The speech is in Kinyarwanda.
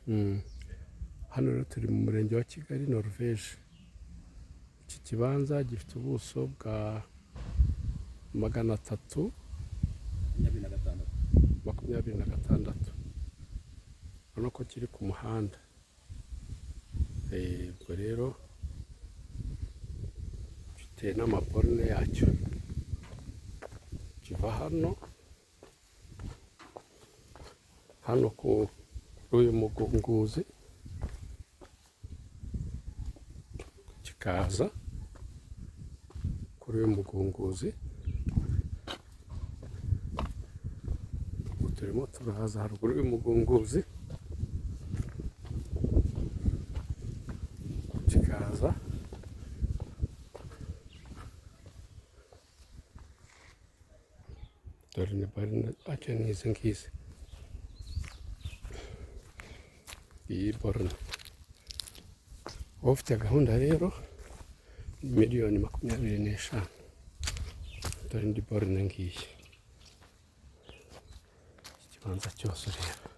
Hano rero turi mu murenge wa Kigali Norvège. Iki kibanza gifite ubuso bwa 326. Urabona ko kiri ku muhanda. Ubwo rero gifite n'amaborne yacyo. Kiva hano kuri uyu mugunguzi kikaza kuri uyu mugunguzi. Turimo turahaza haruguru y'umugunguzi kikaza dore ni borne zacyo ni izi ngizi. Iyi borne ufite gahunda rero ni miliyoni 25. Dore indi borne ngiyi. Ikibanza cyose rero